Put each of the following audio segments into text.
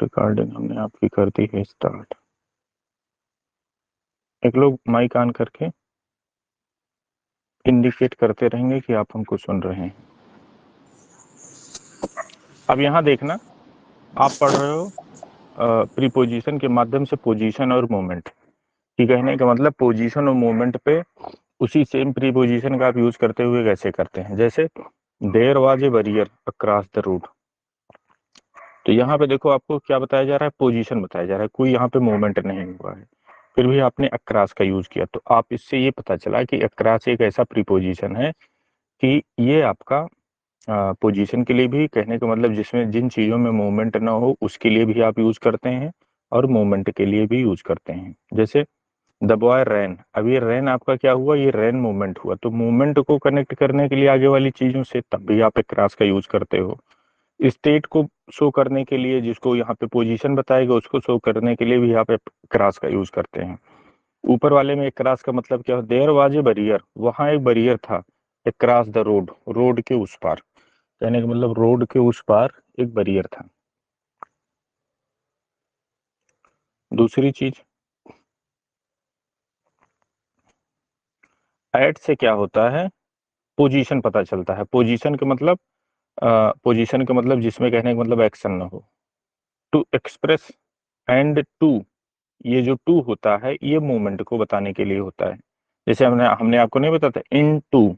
Recording हमने आपकी कर दी है स्टार्ट। एक लोग माइक ऑन करके इंडिकेट करते रहेंगे कि आप हमको सुन रहे हैं। अब यहाँ देखना, आप पढ़ रहे हो प्रीपोजिशन के माध्यम से पोजीशन और मोमेंट की। कहने का मतलब पोजीशन और मोमेंट पे उसी सेम प्रीपोजिशन का आप यूज करते हुए कैसे करते हैं। जैसे there was a barrier across the road, तो यहाँ पे देखो आपको क्या बताया जा रहा है, पोजीशन बताया जा रहा है, कोई यहाँ पे मूवमेंट नहीं हुआ है, फिर भी आपने अक्रॉस का यूज किया। तो आप इससे ये पता चला कि अक्रॉस एक ऐसा प्रीपोजिशन है कि ये आपका पोजीशन के लिए भी, कहने का मतलब जिसमें जिन चीजों में मूवमेंट ना हो उसके लिए भी आप यूज करते हैं, और मूवमेंट के लिए भी यूज करते हैं। जैसे द बॉय रैन, अब ये रैन आपका क्या हुआ, ये रैन मूवमेंट हुआ, तो मूवमेंट को कनेक्ट करने के लिए आगे वाली चीजों से तब भी आप अक्रॉस का यूज करते हो। स्टेट को शो करने के लिए, जिसको यहाँ पे पोजीशन बताएगा उसको शो करने के लिए भी यहाँ पे क्रॉस का यूज करते हैं। ऊपर वाले में एक क्रॉस का मतलब क्या है, देयर वाज ए बैरियर, वहां एक बैरियर था, क्रॉस द रोड, रोड के उस पार, कहने का मतलब रोड के उस पार एक बैरियर था। दूसरी चीज, एट से क्या होता है, पोजीशन पता चलता है। पोजीशन का मतलब पोजीशन का मतलब जिसमें कहने का मतलब एक्शन ना हो। टू एक्सप्रेस एंड टू, ये जो टू होता है ये मूवमेंट को बताने के लिए होता है। जैसे हमने हमने आपको नहीं बताता इन टू,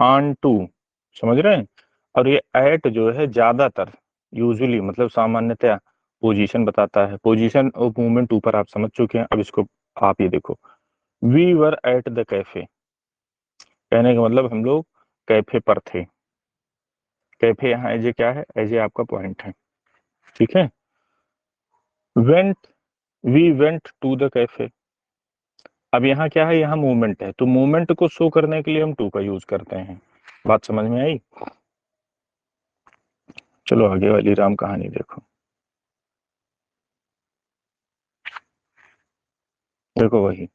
ऑन टू, समझ रहे हैं। और ये एट जो है ज्यादातर, यूजुअली मतलब सामान्यतया पोजीशन बताता है। पोजीशन और मूवमेंट ऊपर आप समझ चुके हैं। अब इसको आप ये देखो, we were at the cafe, कहने का मतलब हम लोग कैफे पर थे। कैफे यहाँ एज ए क्या है, एज ए आपका पॉइंट है, ठीक है। Went, we went to the cafe, अब यहाँ क्या है, यहाँ मूवमेंट है, तो मूवमेंट को शो करने के लिए हम टू का यूज करते हैं। बात समझ में आई। चलो आगे वाली राम कहानी देखो। देखो वही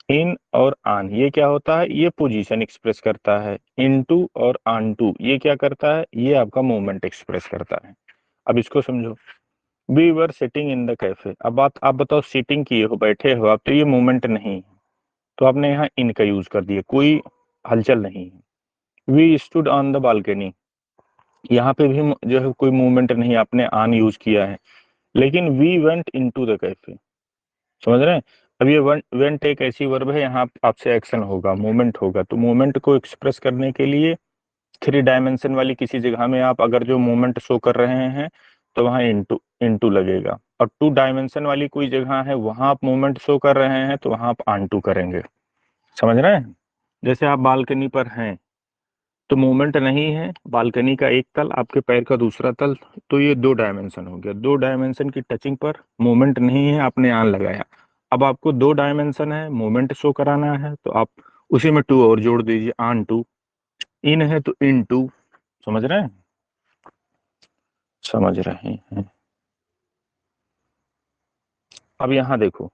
इन और आन, ये क्या होता है, ये पोजीशन एक्सप्रेस करता है। इनटू और आन टू ये क्या करता है, ये आपका मूवमेंट एक्सप्रेस करता है। अब इसको समझो, we were sitting in the cafe, अब बात आप बताओ, सिटिंग किए हो, बैठे हो आप, तो ये मूवमेंट नहीं है, तो आपने यहाँ इन का यूज कर दिया, कोई हलचल नहीं है। We stood on the balcony, यहाँ पे भी जो है कोई मूवमेंट नहीं, आपने ऑन यूज किया है। लेकिन we went into the cafe, समझ रहे हैं। अब ये वेंट एक ऐसी वर्ब है, यहाँ आपसे एक्शन होगा, मूवमेंट होगा, तो मूवमेंट को एक्सप्रेस करने के लिए थ्री डायमेंशन वाली किसी जगह में आप अगर जो मूवमेंट शो कर रहे हैं तो वहां इनटू इनटू लगेगा, और टू डायमेंशन वाली कोई जगह है वहां आप मूवमेंट शो कर रहे हैं तो वहां आप ऑन टू करेंगे, समझ रहे हैं। जैसे आप बालकनी पर हैं तो मूवमेंट नहीं है, बालकनी का एक तल, आपके पैर का दूसरा तल, तो ये दो डायमेंशन हो गया। दो डायमेंशन की टचिंग पर मूवमेंट नहीं है, आपने ऑन लगाया। अब आपको दो डायमेंशन है, मूवमेंट शो कराना है, तो आप उसी में टू और जोड़ दीजिए, ऑन टू। इन है तो इन टू, समझ रहे हैं। समझ रहे हैं। अब यहां देखो,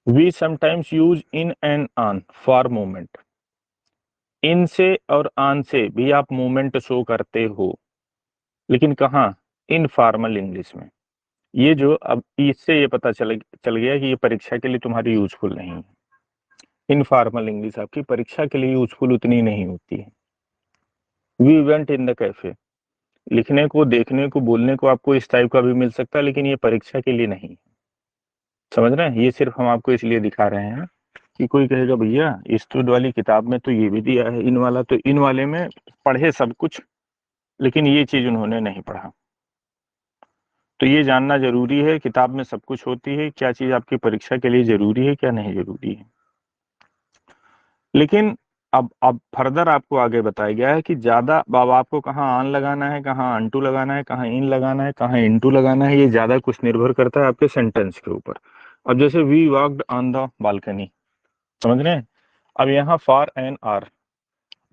we sometimes use in and on for movement, in से और ऑन से भी आप मूवमेंट शो करते हो, लेकिन कहाँ, इनफॉर्मल इंग्लिश में। ये जो अब इससे ये पता चल गया कि ये परीक्षा के लिए तुम्हारी यूजफुल नहीं है। इनफॉर्मल इंग्लिश आपकी परीक्षा के लिए यूजफुल उतनी नहीं होती है। We went in the cafe, लिखने को, देखने को, बोलने को आपको इस टाइप का भी मिल सकता है, लेकिन ये परीक्षा के लिए नहीं, समझ रहे हैं। ये सिर्फ हम आपको इसलिए दिखा रहे हैं कि कोई कहेगा भैया स्टूड वाली किताब में तो ये भी दिया है इन वाला, तो इन वाले में पढ़े सब कुछ, लेकिन ये चीज उन्होंने नहीं पढ़ा। तो ये जानना जरूरी है, किताब में सब कुछ होती है, क्या चीज आपकी परीक्षा के लिए जरूरी है, क्या नहीं जरूरी है। लेकिन अब फर्दर आपको आगे बताया गया है कि ज्यादा, अब आपको कहाँ ऑन लगाना है, कहाँ ऑन टू लगाना है, कहाँ इन लगाना है, कहाँ इन टू लगाना है, ये ज्यादा कुछ निर्भर करता है आपके सेंटेंस के ऊपर। अब जैसे we walked on the balcony, समझ रहे हैं। अब यहाँ फॉर एन आवर,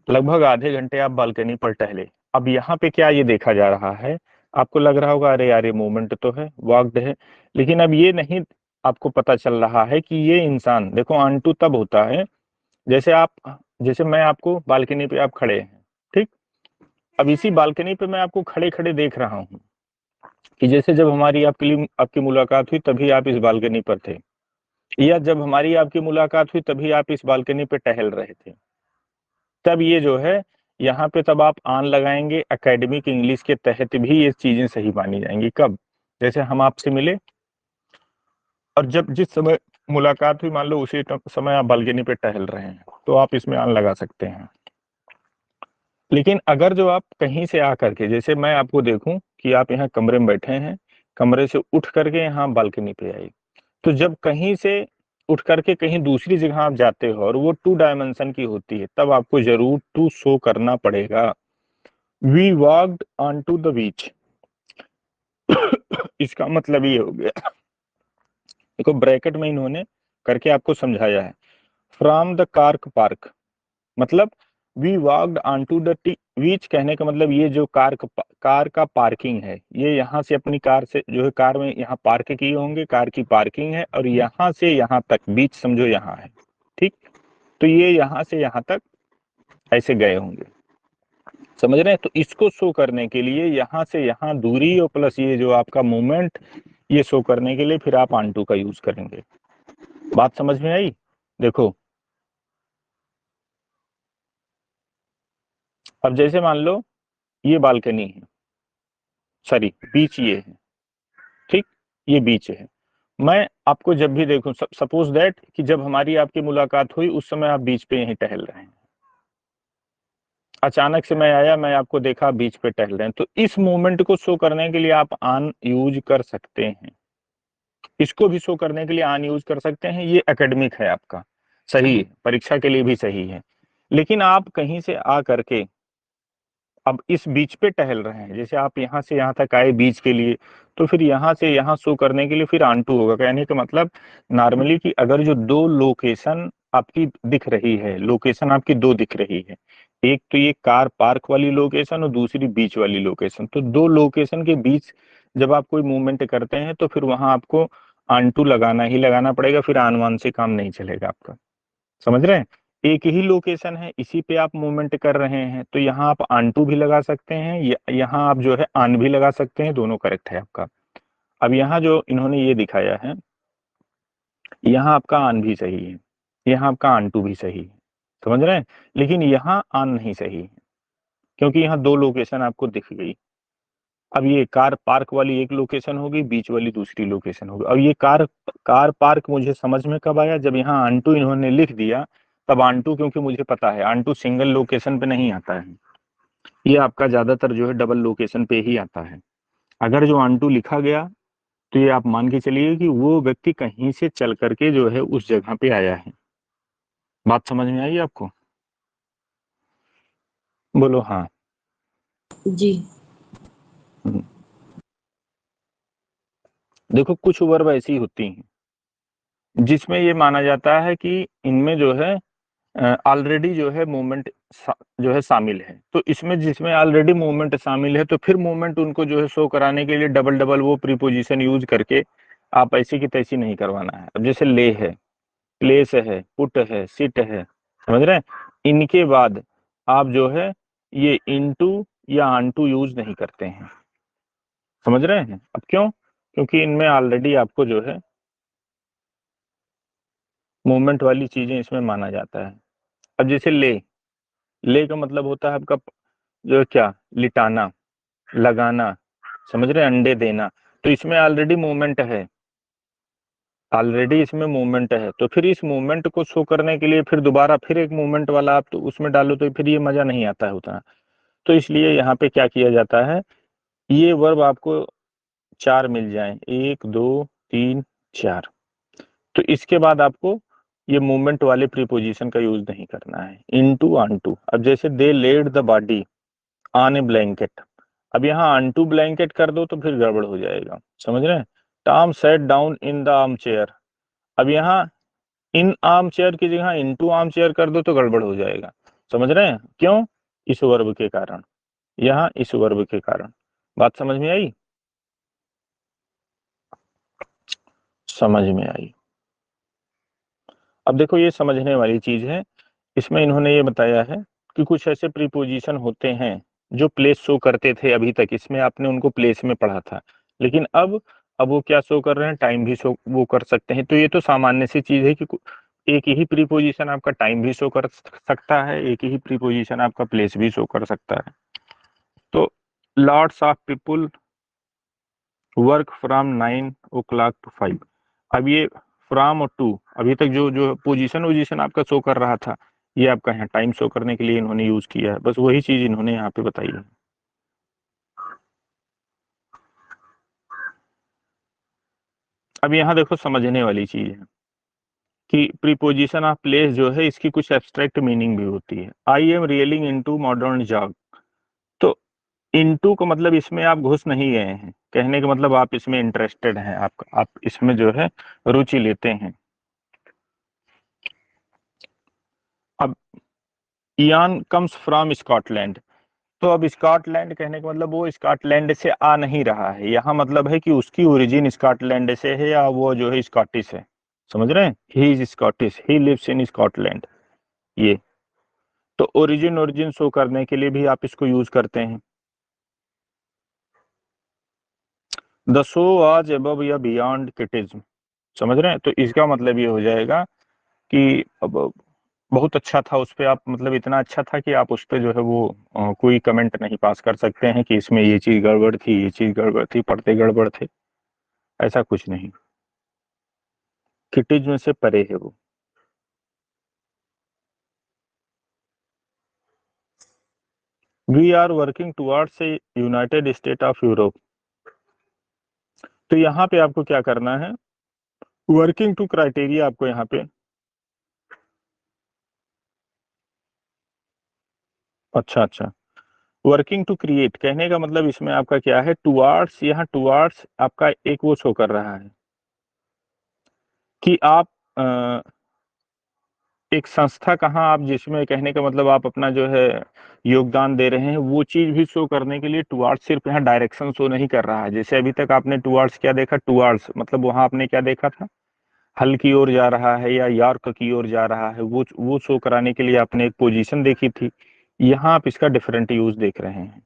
लगभग आधे घंटे आप बालकनी पर टहले। अब यहाँ पे क्या ये देखा जा रहा है, आपको लग रहा होगा अरे यार ये मूवमेंट तो है, वॉक्ड है, लेकिन अब ये नहीं आपको पता चल रहा है कि ये इंसान, देखो ऑन टू तब होता है जैसे आप, जैसे मैं आपको बालकनी पे आप खड़े हैं, ठीक, अब इसी बालकनी पे मैं आपको खड़े खड़े देख रहा हूँ कि जैसे जब हमारी आपकी मुलाकात हुई तभी आप इस बालकनी पर थे, या जब हमारी आपकी मुलाकात हुई तभी आप इस बालकनी पे टहल रहे थे। तब ये जो है यहाँ पे तब आप आन लगाएंगे, एकेडमिक इंग्लिश के तहत भी ये चीजें सही मानी जाएंगी। कब? जैसे हम आपसे मिले और जब जिस समय मुलाकात हुई, मान लो उसी समय आप बालकनी पे टहल रहे हैं, तो आप इसमें आन लगा सकते हैं। लेकिन अगर जो आप कहीं से आकर के, जैसे मैं आपको देखूं कि आप यहाँ कमरे में बैठे हैं, कमरे से उठ करके यहाँ बालकनी पे आए, तो जब कहीं से उठ करके कहीं दूसरी जगह आप जाते हो और वो 2 डायमेंशन की होती है, तब आपको जरूर टू शो करना पड़ेगा। We walked on to the beach. इसका मतलब ये हो गया, देखो ब्रैकेट में इन्होंने करके आपको समझाया है, फ्रॉम द कार पार्क, मतलब we walked on to the beach कहने का मतलब ये जो कार का पार्किंग है, ये यहाँ से अपनी कार से जो है, कार में यहाँ पार्क किए होंगे, कार की पार्किंग है, और यहाँ से यहाँ तक बीच समझो यहाँ है, ठीक। तो ये यहाँ से यहाँ तक ऐसे गए होंगे, समझ रहे हैं? तो इसको शो करने के लिए यहाँ से यहाँ दूरी और प्लस ये जो आपका मूवमेंट, ये शो करने के लिए फिर आप ऑन टू का यूज करेंगे। बात समझ में आई? देखो अब जैसे मान लो ये बालकनी है, सॉरी बीच ये है, ठीक, ये बीच है। मैं आपको जब भी देखूं, सपोज दैट कि जब हमारी आपकी मुलाकात हुई उस समय आप बीच पे यहीं टहल रहे हैं, अचानक से मैं आया, मैं आपको देखा बीच पे टहल रहे हैं, तो इस मूवमेंट को शो करने के लिए आप ऑन यूज कर सकते हैं, इसको भी शो करने के लिए ऑन यूज कर सकते हैं। ये एकेडमिक है आपका, सही है, परीक्षा के लिए भी सही है। लेकिन आप कहीं से आ करके अब इस बीच पे टहल रहे हैं, जैसे आप यहाँ से यहाँ तक आए बीच के लिए, तो फिर यहाँ से यहाँ शो करने के लिए फिर ऑन टू होगा। कहने का मतलब नॉर्मली कि अगर जो दो लोकेशन आपकी दिख रही है, लोकेशन आपकी दो दिख रही है, एक तो ये कार पार्क वाली लोकेशन और दूसरी बीच वाली लोकेशन, तो दो लोकेशन के बीच जब आप कोई मूवमेंट करते हैं तो फिर वहां आपको ऑन टू लगाना ही लगाना पड़ेगा, फिर ऑन वन से काम नहीं चलेगा आपका, समझ रहे हैं? एक ही लोकेशन है, इसी पे आप मूवमेंट कर रहे हैं, तो यहाँ आप ऑन टू भी लगा सकते हैं, यहाँ आप जो है ऑन भी लगा सकते हैं, दोनों करेक्ट है आपका। अब यहाँ जो इन्होंने ये दिखाया है, यहाँ आपका ऑन भी सही है, यहाँ आपका ऑन टू भी सही है, समझ रहे हैं? लेकिन यहाँ ऑन नहीं सही है, क्योंकि यहाँ दो लोकेशन आपको दिख गई। अब ये कार पार्क वाली एक लोकेशन होगी, बीच वाली दूसरी लोकेशन होगी। अब ये कार पार्क मुझे समझ में कब आया, जब यहाँ आंटू इन्होंने लिख दिया, तब आंटू, क्योंकि मुझे पता है आंटू सिंगल लोकेशन पे नहीं आता है, ये आपका ज्यादातर जो है डबल लोकेशन पे ही आता है। अगर जो आंटू लिखा गया तो ये आप मान के चलिए कि वो व्यक्ति कहीं से चल करके जो है उस जगह पे आया है। बात समझ में आई आपको? बोलो हाँ। जी। देखो कुछ वर्ब ऐसी होती हैं जिसमें ये माना जाता है कि इनमें जो है ऑलरेडी जो है मूवमेंट जो है शामिल है, तो इसमें जिसमें ऑलरेडी मूवमेंट शामिल है तो फिर मूवमेंट उनको जो है शो कराने के लिए डबल डबल वो प्रीपोजिशन यूज करके आप ऐसी की तैसी नहीं करवाना है। अब जैसे ले है, प्लेस है, पुट है, सिट है, समझ रहे हैं? इनके बाद आप जो है ये इनटू या ऑनटू यूज नहीं करते हैं, समझ रहे हैं? अब क्यों? क्योंकि इनमें ऑलरेडी आपको जो है मूवमेंट वाली चीजें इसमें माना जाता है। अब जैसे ले का मतलब होता है आपका जो है क्या, लिटाना, लगाना, समझ रहे हैं? अंडे देना, तो इसमें ऑलरेडी मूवमेंट है, ऑलरेडी इसमें मूवमेंट है, तो फिर इस मूवमेंट को शो करने के लिए फिर दोबारा फिर एक मूवमेंट वाला आप तो उसमें डालो तो फिर ये मजा नहीं आता है उतना। तो इसलिए यहाँ पे क्या किया जाता है, ये वर्ब आपको चार मिल जाए, एक दो तीन चार, तो इसके बाद आपको ये मूवमेंट वाले प्रीपोजिशन का यूज नहीं करना है, इनटू ऑनटू। अब जैसे they laid the body on a blanket, अब यहाँ ऑनटू ब्लैंकेट कर दो तो फिर गड़बड़ हो जाएगा, समझ रहे हैं? Tom set down in the arm chair, अब यहाँ इन आर्म चेयर की जगह इनटू आर्म चेयर कर दो तो गड़बड़ हो जाएगा, समझ रहे हैं? क्यों? इस वर्ब के कारण, यहाँ इस वर्ब के कारण। बात समझ में आई? समझ में आई। अब देखो ये समझने वाली चीज है, इसमें इन्होंने ये बताया है कि कुछ ऐसे प्रीपोजिशन होते हैं जो प्लेस शो करते थे अभी तक, इसमें आपने उनको प्लेस में पढ़ा था, लेकिन अब वो क्या शो कर रहे हैं, टाइम भी शो वो कर सकते हैं। तो ये तो सामान्य सी चीज है कि एक ही प्रीपोजिशन आपका टाइम भी शो कर सकता है, एक ही प्रीपोजिशन आपका प्लेस भी शो कर सकता है। तो lots of people work from 9 o'clock to 5। अब ये फ्रॉम और टू, अभी तक जो जो पोजीशन आपका शो कर रहा था, ये आपका यहाँ टाइम शो करने के लिए इन्होंने यूज किया है, बस वही चीज इन्होंने यहाँ पे बताई है। अब यहाँ देखो समझने वाली चीज है कि प्रीपोजिशन ऑफ प्लेस जो है इसकी कुछ एब्स्ट्रैक्ट मीनिंग भी होती है। I am reeling into modern job. तो इनटू का मतलब इसमें आप घुस नहीं गए हैं, कहने का मतलब आप इसमें इंटरेस्टेड हैं, आप इसमें जो है रुचि लेते हैं। अब इयान कम्स फ्रॉम स्कॉटलैंड। तो अब स्कॉटलैंड कहने का मतलब वो स्कॉटलैंड से आ नहीं रहा है, यहाँ मतलब है कि उसकी ओरिजिन स्कॉटलैंड से है या वो जो है स्कॉटिश है। समझ रहे हैं, he is Scottish, he lives in Scotland. ये तो ओरिजिन ओरिजिन शो करने के लिए भी आप इसको यूज करते हैं। द शो आज अबव या बियॉन्ड क्रिटिज्म। समझ रहे हैं, तो इसका मतलब ये हो जाएगा कि अब बहुत अच्छा था उस पे, आप मतलब इतना अच्छा था कि आप उस पे जो है वो कोई कमेंट नहीं पास कर सकते हैं कि इसमें ये चीज गड़बड़ थी, ये चीज गड़बड़ थी, पढ़ते गड़बड़ थे, ऐसा कुछ नहीं। क्रिटिज्म से परे है वो। We are working towards a United State of Europe. तो यहाँ पे आपको क्या करना है, वर्किंग टू क्राइटेरिया आपको यहाँ पे, अच्छा अच्छा, वर्किंग टू क्रिएट कहने का मतलब इसमें आपका क्या है, टुवार्ड्स, यहाँ टुवार्ड्स आपका एक वो शो कर रहा है कि आप एक संस्था कहाँ आप जिसमें, कहने का मतलब आप अपना जो है योगदान दे रहे हैं, वो चीज भी शो करने के लिए टुवार्ड्स सिर्फ यहाँ डायरेक्शन शो नहीं कर रहा है। जैसे अभी तक आपने टुवार्ड्स क्या देखा, टुवार्ड्स मतलब वहां आपने क्या देखा था, हल की ओर जा रहा है या यॉर्क की ओर जा रहा है, वो शो कराने के लिए आपने एक पोजीशन देखी थी। यहाँ आप इसका डिफरेंट यूज देख रहे हैं।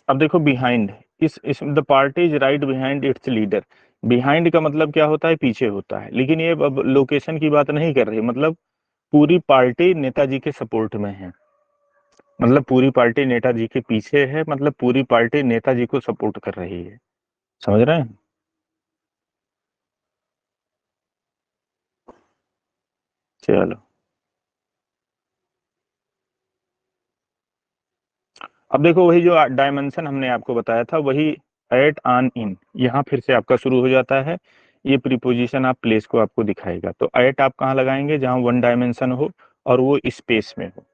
अब देखो बिहाइंड, इस the party is right behind it's leader. Behind का मतलब क्या होता है, पीछे होता है, लेकिन ये अब लोकेशन की बात नहीं कर रही, मतलब पूरी पार्टी नेताजी के सपोर्ट में है, मतलब पूरी पार्टी नेताजी के पीछे है, मतलब पूरी पार्टी नेताजी को सपोर्ट कर रही है। समझ रहे हैं, चलो। अब देखो वही जो डायमेंशन हमने आपको बताया था, वही एट ऑन इन, यहाँ फिर से आपका शुरू हो जाता है। ये प्रीपोजिशन आप प्लेस को आपको दिखाएगा, तो एट आप कहाँ लगाएंगे, जहाँ वन डायमेंशन हो और वो स्पेस में हो।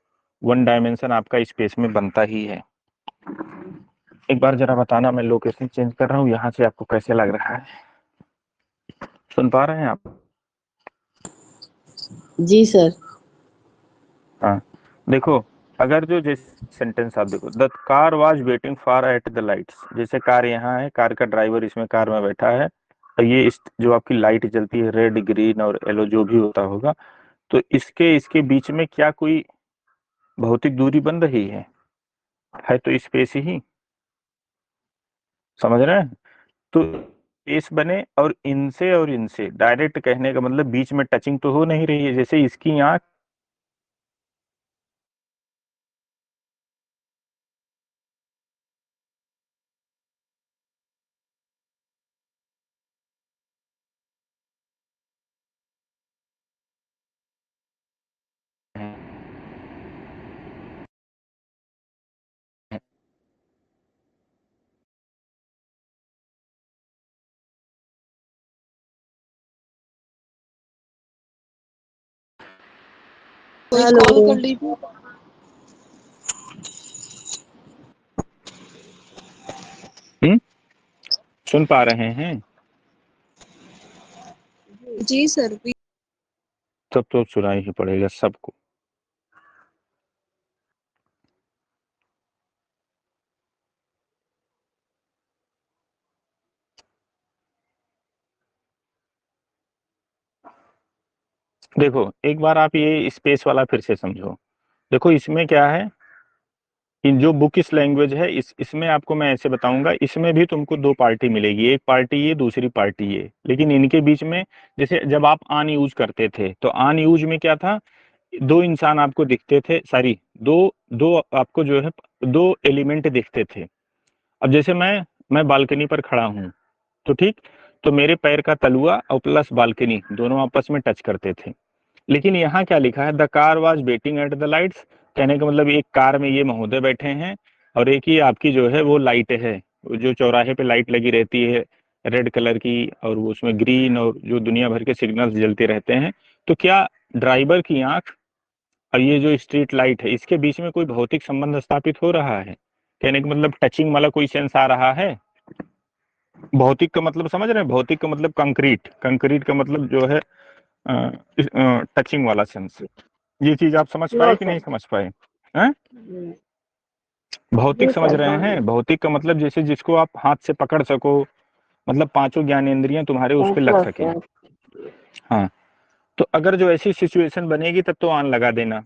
वन डायमेंशन आपका स्पेस में बनता ही है। एक बार जरा बताना, मैं लोकेशन चेंज कर रहा हूँ, यहाँ से आपको कैसे लग रहा है, सुन पा रहे हैं आप? जी सर। हाँ, देखो, अगर जो जैसे सेंटेंस आप देखो, the car was waiting for at the lights, जैसे कार यहाँ है, कार का ड्राइवर इसमें कार में बैठा है, और ये इस जो आपकी लाइट जलती है, रेड ग्रीन और येलो जो भी होता होगा, तो इसके इसके बीच में क्या कोई भौतिक दूरी बन रही है तो स्पेस ही, समझ रहे हैं। तो स्पेस बने, और इनसे डायरेक्ट कहने का मतलब बीच में टचिंग तो हो नहीं रही है, जैसे इसकी आंख कोई कॉल कर लीजिए। सुन पा रहे हैं, जी सर। तब तो सुनाई ही पड़ेगा सबको। देखो एक बार आप ये स्पेस वाला फिर से समझो। देखो इसमें क्या है, इन जो बुक इस लैंग्वेज है, इसमें आपको मैं ऐसे बताऊंगा, इसमें भी तुमको दो पार्टी मिलेगी, एक पार्टी ये, दूसरी पार्टी ये, लेकिन इनके बीच में जैसे जब आप आन यूज करते थे तो आन यूज में क्या था, दो इंसान आपको दिखते थे, सॉरी, दो दो आपको जो है दो एलिमेंट दिखते थे। अब जैसे मैं बालकनी पर खड़ा हूँ, तो ठीक, तो मेरे पैर का तलुआ और प्लस बालकनी दोनों आपस में टच करते थे। लेकिन यहाँ क्या लिखा है, the car was waiting at the lights, कहने का मतलब एक कार में ये महोदय बैठे हैं और एक ही आपकी जो है वो लाइट है, जो चौराहे पे लाइट लगी रहती है रेड कलर की, और वो उसमें ग्रीन और जो दुनिया भर के सिग्नल्स जलते रहते हैं। तो क्या ड्राइवर की आंख और ये जो स्ट्रीट लाइट है इसके बीच में कोई भौतिक संबंध स्थापित हो रहा है? कहने का मतलब टचिंग वाला कोई सेंस आ रहा है? भौतिक का मतलब समझ रहे हैं, भौतिक का मतलब कंक्रीट, कंक्रीट का मतलब जो है टचिंग वाला सेंस। ये चीज आप समझ पाए कि नहीं समझ पाए हैं? भौतिक समझ रहे हैं, भौतिक का मतलब जैसे जिसको आप हाथ से पकड़ सको, मतलब पांचों ज्ञानेंद्रियां तुम्हारे उस पर लग सके। हाँ, तो अगर जो ऐसी सिचुएशन बनेगी तब तो आन लगा देना,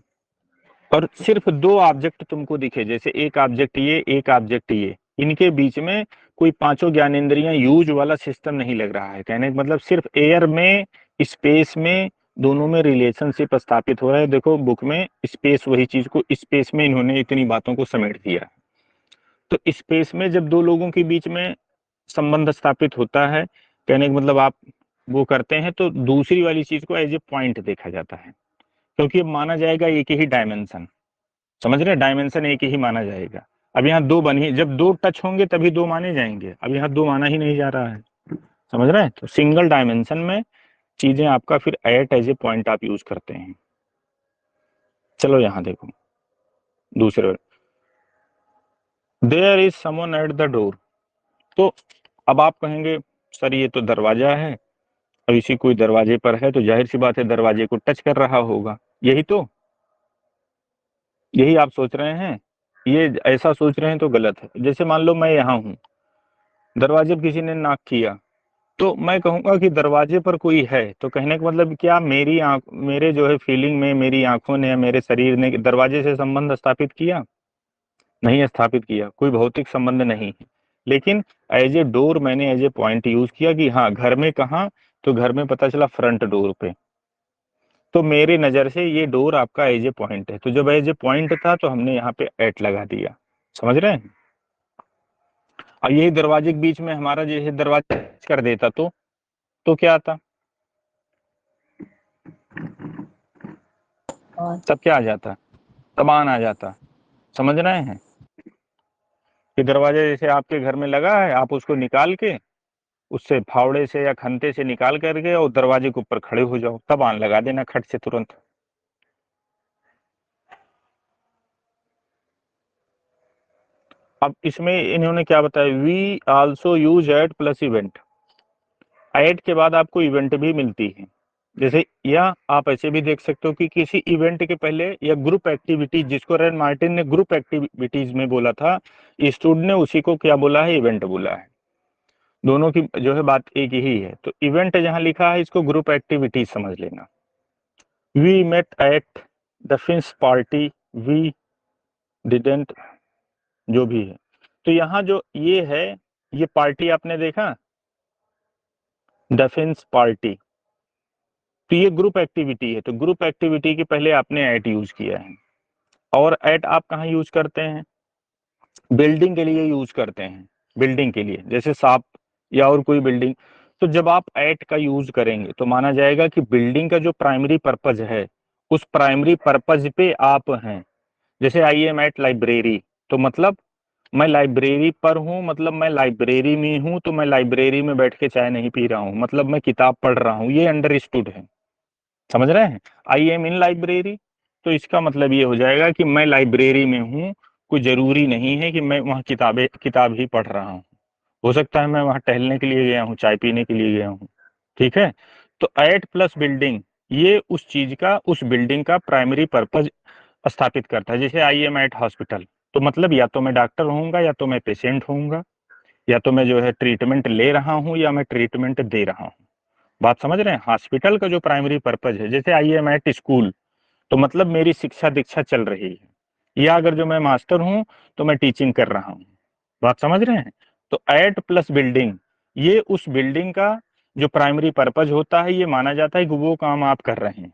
और सिर्फ दो ऑब्जेक्ट तुमको दिखे, जैसे एक ऑब्जेक्ट ये, एक ऑब्जेक्ट ये, इनके बीच में कोई पांचों ज्ञानेंद्रियां यूज वाला सिस्टम नहीं लग रहा है। कहने का मतलब सिर्फ एयर में, स्पेस में, दोनों में रिलेशनशिप स्थापित हो रहा है। देखो बुक में स्पेस, वही चीज को स्पेस में इन्होंने इतनी बातों को समेट दिया। तो स्पेस में जब दो लोगों के बीच में संबंध स्थापित होता है, कहने का मतलब आप वो करते हैं, तो दूसरी वाली चीज को एज ए पॉइंट देखा जाता है, क्योंकि अब माना जाएगा एक ही डायमेंशन। समझ रहे, डायमेंशन एक ही माना जाएगा। अब यहाँ दो बनी, जब दो टच होंगे तभी दो माने जाएंगे, अब यहाँ दो माना ही नहीं जा रहा है। समझ रहे हैं, तो सिंगल डायमेंशन में चीजें आपका फिर एट एज ए पॉइंट आप यूज करते हैं। चलो यहाँ देखो दूसरे, there is someone at the door. तो अब आप कहेंगे सर ये तो दरवाजा है, अब इसी कोई दरवाजे पर है तो जाहिर सी बात है दरवाजे को टच कर रहा होगा, यही तो, यही आप सोच रहे हैं। ये ऐसा सोच रहे हैं तो गलत है। जैसे मान लो मैं यहाँ हूँ, दरवाजे पर किसी ने नॉक किया, तो मैं कहूंगा कि दरवाजे पर कोई है, तो कहने का मतलब क्या मेरी आंख, मेरे जो है फीलिंग में, मेरी आंखों ने या मेरे शरीर ने दरवाजे से संबंध स्थापित किया? नहीं स्थापित किया, कोई भौतिक संबंध नहीं है। लेकिन एज ए डोर मैंने एज ए पॉइंट यूज किया कि हाँ घर में कहाँ, तो घर में पता चला फ्रंट डोर पे, तो मेरे नजर से ये डोर आपका एज ए पॉइंट है, तो जब एज ए पॉइंट था तो हमने यहाँ पे एट लगा दिया। समझ रहे हैं? और यही दरवाजे के बीच में हमारा जैसे दरवाजा कर देता तो क्या आता? तब क्या आ जाता? तबान आ जाता। समझ रहे हैं कि दरवाजा जैसे आपके घर में लगा है, आप उसको निकाल के, उससे फावड़े से या खंते से निकाल करके और दरवाजे के ऊपर खड़े हो जाओ, तबान लगा देना खट से तुरंत। अब इसमें इन्होंने क्या बताया, we also use at plus event. ऐड के बाद आपको इवेंट भी मिलती है, जैसे या आप ऐसे भी देख सकते हो कि किसी इवेंट के पहले या ग्रुप एक्टिविटी, जिसको रेन मार्टिन ने ग्रुप एक्टिविटीज में बोला था, स्टूड ने उसी को क्या बोला है, इवेंट बोला है। दोनों की जो है बात एक ही है। तो इवेंट जहां लिखा है इसको ग्रुप एक्टिविटीज समझ लेना। We met at the Finns party, we didn't, जो भी है। तो यहाँ जो ये है, ये पार्टी आपने देखा, डिफेंस पार्टी, तो ये ग्रुप एक्टिविटी है, तो ग्रुप एक्टिविटी के पहले आपने एट यूज किया है। और एट आप कहाँ यूज करते हैं? बिल्डिंग के लिए यूज करते हैं, बिल्डिंग के लिए, जैसे साप या और कोई बिल्डिंग। तो जब आप एट का यूज करेंगे तो माना जाएगा कि बिल्डिंग का जो प्राइमरी पर्पज है, उस प्राइमरी पर्पज पे आप हैं। जैसे आई एम एट लाइब्रेरी, तो मतलब मैं लाइब्रेरी पर हूँ, मतलब मैं लाइब्रेरी में हूँ, तो मैं लाइब्रेरी में बैठ के चाय नहीं पी रहा हूँ, मतलब मैं किताब पढ़ रहा हूँ, ये अंडरस्टूड है। समझ रहे हैं? आई एम इन लाइब्रेरी, तो इसका मतलब ये हो जाएगा कि मैं लाइब्रेरी में हूँ, कोई जरूरी नहीं है कि मैं वहाँ किताब ही पढ़ रहा हूँ, हो सकता है मैं वहाँ टहलने के लिए गया हूँ, चाय पीने के लिए गया हूँ। ठीक है, तो एट प्लस बिल्डिंग, ये उस चीज का, उस बिल्डिंग का प्राइमरी पर्पज स्थापित करता है। जैसे आई एम एट हॉस्पिटल, तो मतलब या तो मैं डॉक्टर होऊंगा या तो मैं पेशेंट होऊंगा, या तो मैं जो है ट्रीटमेंट ले रहा हूँ या मैं ट्रीटमेंट दे रहा हूँ। बात समझ रहे हैं? हॉस्पिटल का जो प्राइमरी पर्पज है, जैसे आई एम एट स्कूल, तो मतलब मेरी शिक्षा दीक्षा चल रही है, या अगर जो मैं मास्टर हूं तो मैं टीचिंग कर रहा हूं। बात समझ रहे हैं? तो एट प्लस बिल्डिंग, ये उस बिल्डिंग का जो प्राइमरी पर्पज होता है, ये माना जाता है कि वो काम आप कर रहे हैं।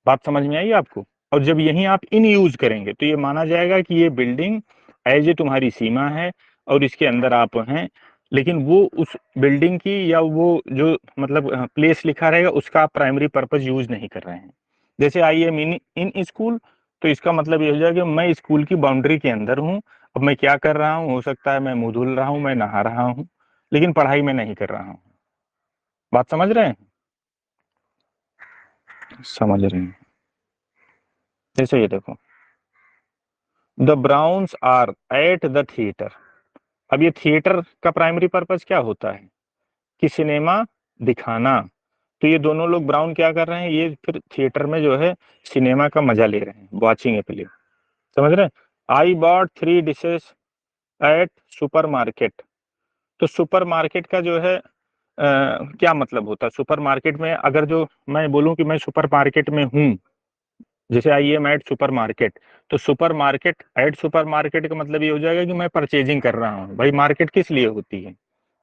बात समझ में आई आपको? और जब यही आप इन यूज करेंगे तो ये माना जाएगा कि ये बिल्डिंग एज ए तुम्हारी सीमा है और इसके अंदर आप हैं, लेकिन वो उस बिल्डिंग की या वो जो मतलब प्लेस लिखा रहेगा उसका आप प्राइमरी पर्पज यूज नहीं कर रहे हैं। जैसे I M in in school, तो इसका मतलब ये हो जाएगा कि मैं स्कूल की बाउंड्री के अंदर हूँ। अब मैं क्या कर रहा हूँ, हो सकता है मैं मुंह धुल रहा हूँ, मैं नहा रहा हूँ, लेकिन पढ़ाई में नहीं कर रहा हूँ। बात समझ रहे हैं? समझ रहे हैं? जैसे ये देखो, the Browns are at the theatre. अब ये थिएटर का प्राइमरी पर्पज क्या होता है कि सिनेमा दिखाना। तो ये दोनों लोग ब्राउन क्या कर रहे हैं, ये फिर थिएटर में जो है सिनेमा का मजा ले रहे हैं, वॉचिंग ए फिल्म। समझ रहे हैं? I bought 3 dishes at supermarket. तो सुपर मार्केट का जो है क्या मतलब होता है? सुपर मार्केट में अगर जो मैं बोलूं कि मैं सुपर मार्केट में हूँ, जैसे I am at supermarket, तो supermarket at supermarket का मतलब ये हो जाएगा कि मैं परचेजिंग कर रहा हूँ। भाई मार्केट किस लिए होती है?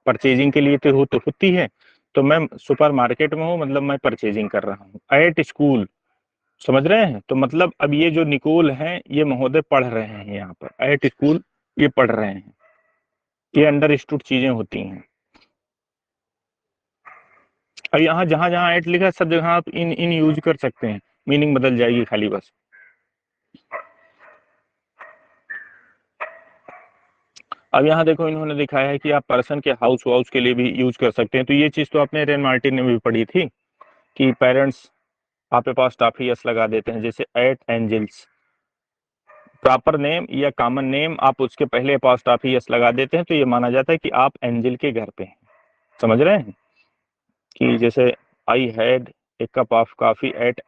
परचेजिंग के लिए तो होती है। तो मैं सुपर मार्केट में हूँ, मतलब मैं परचेजिंग कर रहा हूँ। एट स्कूल, समझ रहे हैं? तो मतलब अब ये जो निकोल हैं, ये महोदय पढ़ रहे हैं यहाँ पर एट स्कूल, ये पढ़ रहे हैं। ये अंडरस्टूड चीजें होती हैं। अब यहाँ जहां जहां एट लिखा है सब जगह आप इन इन यूज कर सकते हैं, मीनिंग बदल जाएगी खाली बस। अब यहाँ देखो, इन्होंने दिखाया है कि आप पर्सन के हाउस वाउस के लिए भी यूज कर सकते हैं। तो ये चीज तो आपने रेन मार्टिन ने भी पढ़ी थी कि पेरेंट्स आपके पास काफी यस लगा देते हैं, जैसे एट एंजल्स। प्रॉपर नेम या कॉमन नेम आप उसके पहले अपॉस्ट्रॉफी यस लगा देते हैं, तो ये माना जाता है कि आप एंजल के घर पे हैं। समझ रहे हैं? कि जैसे I had a cup of coffee at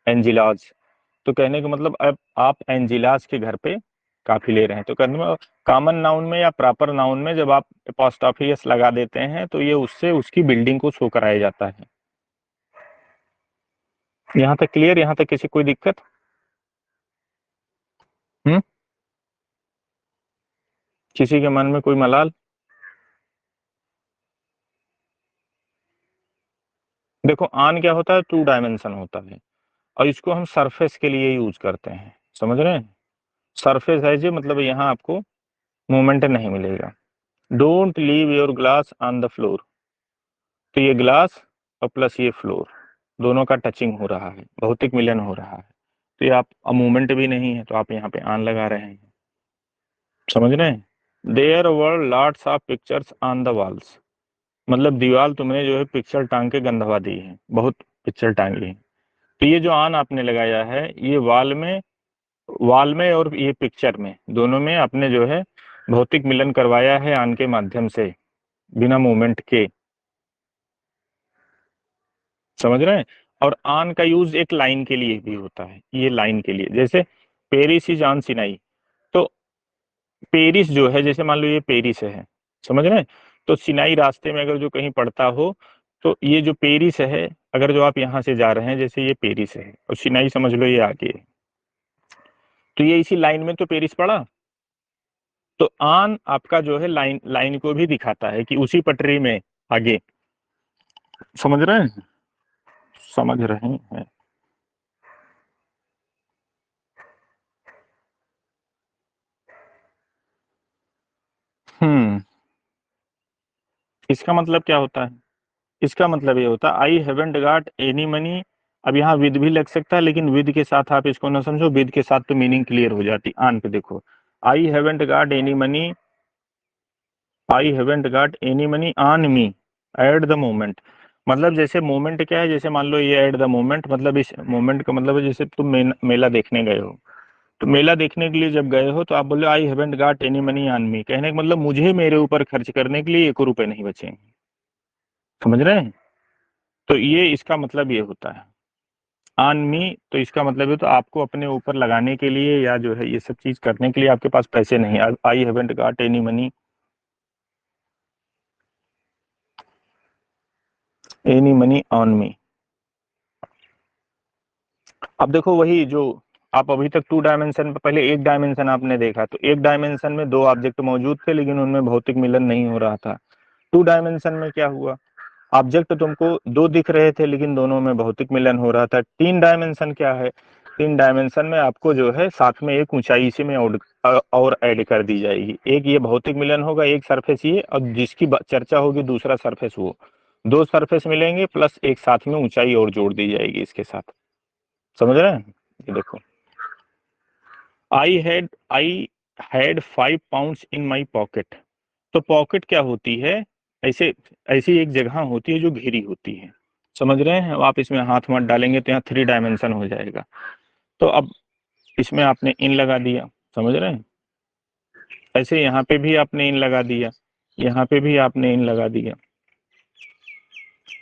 Angela's. तो कहने का मतलब अब आप एंजिलास के घर पे काफी ले रहे हैं। तो कहने में कॉमन नाउन में या प्रॉपर नाउन में जब आप एपोस्ट्रोफियस लगा देते हैं तो ये उससे उसकी बिल्डिंग को शो कराया जाता है। यहाँ तक क्लियर? यहाँ तक किसी कोई दिक्कत? हम्म? किसी के मन में कोई मलाल? देखो, आन क्या होता है, 2 डायमेंशन होता है, और इसको हम सरफेस के लिए यूज करते हैं। समझ रहे हैं? सरफेस है जी, मतलब यहाँ आपको मूवमेंट नहीं मिलेगा। Don't leave your glass on the floor. तो ये ग्लास और प्लस ये फ्लोर, दोनों का टचिंग हो रहा है, भौतिक मिलन हो रहा है। तो ये आप मूवमेंट भी नहीं है, तो आप यहाँ पे आन लगा रहे हैं। समझ रहे हैं? There were lots of pictures on the walls. मतलब दीवार तुमने जो है पिक्चर टांग के गंधवा दी है, बहुत पिक्चर टांगी है। तो ये जो आन आपने लगाया है, ये वॉल में और ये पिक्चर में, दोनों में आपने जो है भौतिक मिलन करवाया है आन के माध्यम से, बिना मूवमेंट के। समझ रहे हैं? और आन का यूज एक लाइन के लिए भी होता है, ये लाइन के लिए, जैसे पेरिस इज ऑन सिनाई। तो पेरिस जो है, जैसे मान लो ये पेरिस है, समझ रहे हैं? तो सिनाई रास्ते में अगर जो कहीं पड़ता हो, तो ये जो पेरिस है, अगर जो आप यहाँ से जा रहे हैं, जैसे ये पेरिस है और सिनाई समझ लो ये आगे है, तो ये इसी लाइन में तो पेरिस पड़ा। तो आन आपका जो है लाइन लाइन को भी दिखाता है कि उसी पटरी में आगे। समझ रहे हैं? समझ रहे हैं? हम्म। इसका मतलब क्या होता है? इसका मतलब ये होता है I haven't got any money. अब यहाँ विद भी लग सकता है, लेकिन विद के साथ आप इसको ना समझो, विद के साथ तो मीनिंग क्लियर हो जाती। आन पे देखो, I haven't got any money, I haven't got any money on me at the moment. मतलब जैसे मोमेंट क्या है, जैसे मान लो ये एट द मोमेंट, मतलब इस मोमेंट का मतलब है जैसे तुम मेला देखने गए हो। तो मेला देखने के लिए जब गए हो तो आप बोले I haven't got any money on me, कहने का मतलब मुझे मेरे ऊपर खर्च करने के लिए 1 रुपए नहीं बचे। समझ रहे हैं? तो ये इसका मतलब ये होता है ऑन मी। तो इसका मतलब है तो आपको अपने ऊपर लगाने के लिए या जो है ये सब चीज करने के लिए आपके पास पैसे नहीं। I haven't got any money. Any money on me. अब देखो वही जो आप अभी तक 2 डायमेंशन पे, पहले 1 डायमेंशन आपने देखा, तो 1 डायमेंशन में 2 ऑब्जेक्ट मौजूद थे लेकिन उनमें भौतिक मिलन नहीं हो रहा था। 2 डायमेंशन में क्या हुआ, ऑब्जेक्ट तुमको 2 दिख रहे थे लेकिन दोनों में भौतिक मिलन हो रहा था। 3 डायमेंशन क्या है, 3 डायमेंशन में आपको जो है साथ में एक ऊंचाई इसी में और ऐड कर दी जाएगी। एक ये भौतिक मिलन होगा, एक सरफेस ये, और जिसकी चर्चा होगी दूसरा सरफेस वो, 2 सरफेस मिलेंगे प्लस एक साथ में ऊंचाई और जोड़ दी जाएगी इसके साथ। समझ रहे हैं? ये देखो, I had 5 pounds in my pocket. तो पॉकेट क्या होती है, ऐसे ऐसी एक जगह होती है जो घेरी होती है। समझ रहे हैं? अब आप इसमें हाथ मत डालेंगे तो यहाँ 3 डायमेंशन हो जाएगा। तो अब इसमें आपने इन लगा दिया, समझ रहे हैं? ऐसे यहाँ पे भी आपने इन लगा दिया, यहाँ पे भी आपने इन लगा दिया।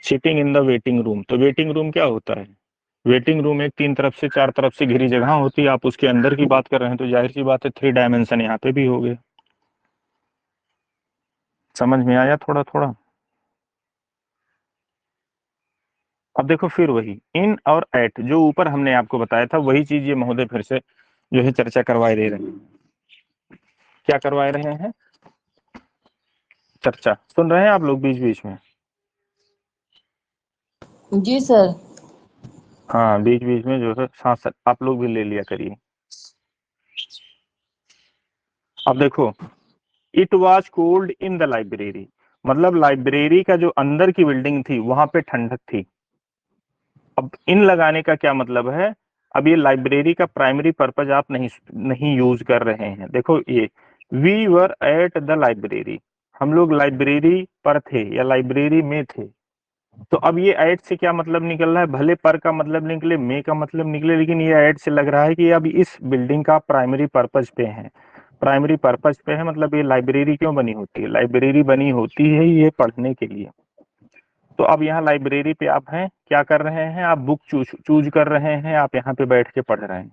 Sitting in the waiting room, तो वेटिंग रूम क्या होता है, वेटिंग रूम एक 3 तरफ से 4 तरफ से घिरी जगह होती है। आप उसके अंदर की बात कर रहे हैं तो जाहिर सी बात है 3 डायमेंशन यहाँ पे भी हो गए। समझ में आया थोड़ा थोड़ा? अब देखो फिर वही इन और एट जो ऊपर हमने आपको बताया था, वही चीज ये महोदय फिर से जो है चर्चा करवाए दे रहे हैं। क्या करवाए रहे हैं? चर्चा। सुन रहे हैं आप लोग बीच बीच में? जी सर। हाँ, बीच बीच में जो है सांस आप लोग भी ले लिया करिए। अब देखो, it was cold in the library, मतलब लाइब्रेरी का जो अंदर की बिल्डिंग थी वहां पे ठंडक थी। अब इन लगाने का क्या मतलब है, अब ये लाइब्रेरी का प्राइमरी पर्पज आप नहीं यूज कर रहे हैं। देखो ये we were at the library, हम लोग लाइब्रेरी पर थे या लाइब्रेरी में थे। तो अब ये एट से क्या मतलब निकल रहा है, भले पर का मतलब निकले मे का मतलब निकले, लेकिन ये एट से लग रहा है कि अब इस बिल्डिंग का प्राइमरी पर्पज पे है। प्राइमरी पर्पज पे है मतलब ये लाइब्रेरी क्यों बनी होती है, लाइब्रेरी बनी होती है ये पढ़ने के लिए। तो अब यहाँ लाइब्रेरी पे आप हैं, क्या कर रहे हैं, आप बुक चूज कर रहे हैं, आप यहाँ पे बैठ के पढ़ रहे हैं,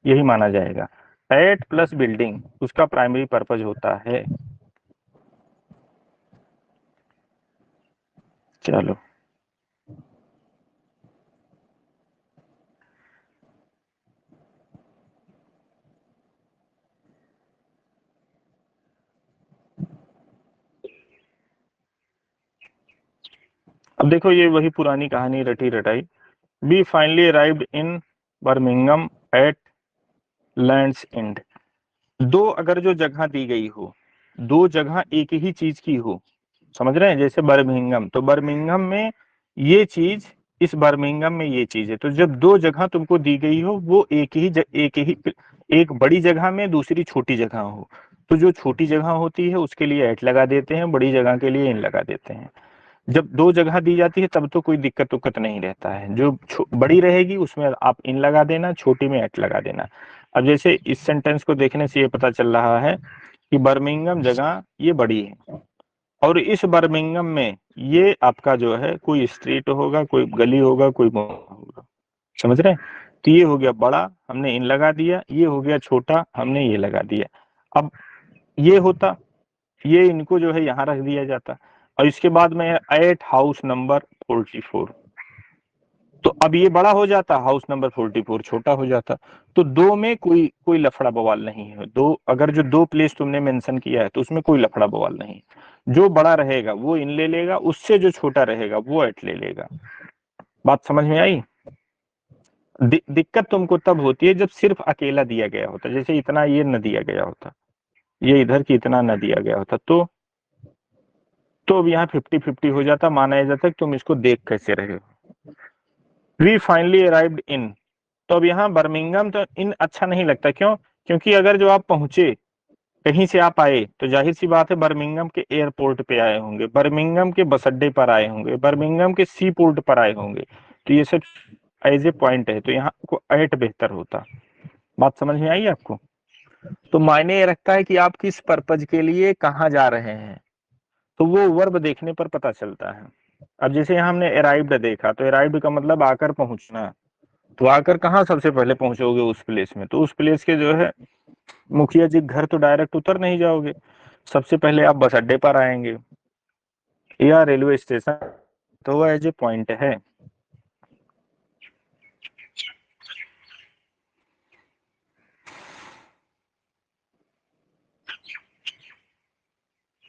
यही माना जाएगा। एट प्लस बिल्डिंग उसका प्राइमरी पर्पज होता है। चलो, अब देखो ये वही पुरानी कहानी रटी रटाई। We finally arrived in Birmingham at Land's End. दो अगर जो जगह दी गई हो, दो जगह एक ही चीज की हो, समझ रहे हैं, जैसे बर्मिंगम, तो बर्मिंगम में ये चीज, इस बर्मिंगम में ये चीज है, तो जब दो जगह तुमको दी गई हो वो एक बड़ी जगह में दूसरी छोटी जगह हो, तो जो छोटी जगह होती है उसके लिए एट लगा देते हैं, बड़ी जगह के लिए इन लगा देते हैं। जब दो जगह दी जाती है तब तो कोई दिक्कत उक्कत नहीं रहता है, जो बड़ी रहेगी उसमें आप इन लगा देना, छोटी में एट लगा देना। अब जैसे इस सेंटेंस को देखने से ये पता चल रहा है कि बर्मिंगम जगह ये बड़ी है, और इस बर्मिंगम में ये आपका जो है कोई स्ट्रीट होगा, कोई गली होगा, कोई मोहल्ला होगा। समझ रहे हैं? तो ये हो गया बड़ा, हमने इन लगा दिया, ये हो गया छोटा, हमने ये लगा दिया। अब ये होता, ये इनको जो है यहाँ रख दिया जाता, और इसके बाद में एट हाउस नंबर 44, तो अब ये बड़ा हो जाता, हाउस नंबर 44 छोटा हो जाता। तो दो में कोई कोई लफड़ा बवाल नहीं है, दो अगर जो दो प्लेस तुमने मेंशन किया है तो उसमें कोई लफड़ा बवाल नहीं। जो बड़ा रहेगा वो इन ले लेगा, उससे जो छोटा रहेगा वो एट ले लेगा। बात समझ में आई? दिक्कत तुमको तब होती है जब सिर्फ अकेला दिया गया होता, जैसे इतना ये न दिया गया होता, ये इधर की इतना न दिया गया होता, तो अब यहाँ 50-50 हो जाता, माना जाता कि तुम इसको देख कैसे रहे हो। वी फाइनली अराइव्ड इन, तो अब यहाँ बर्मिंगम तो इन अच्छा नहीं लगता, क्यों? क्योंकि अगर जो आप पहुंचे, कहीं से आप आए, तो जाहिर सी बात है बर्मिंगम के एयरपोर्ट पे आए होंगे, बर्मिंगम के बस अड्डे पर आए होंगे, बर्मिंगम के सी पोर्ट पर आए होंगे, तो ये सब एज ए पॉइंट है, तो यहाँ को एट बेहतर होता। बात समझ में आई आपको? तो मायने ये रखता है कि आप किस पर्पज के लिए कहाँ जा रहे हैं, तो वो वर्ब देखने पर पता चलता है। अब जैसे यहाँ हमने अराइव्ड देखा, तो अराइव्ड का मतलब आकर पहुंचना, तो आकर कहाँ सबसे पहले पहुंचोगे, उस प्लेस में, तो उस प्लेस के जो है मुखिया जी घर तो डायरेक्ट उतर नहीं जाओगे, सबसे पहले आप बस अड्डे पर आएंगे या रेलवे स्टेशन तो वो एज ए पॉइंट है।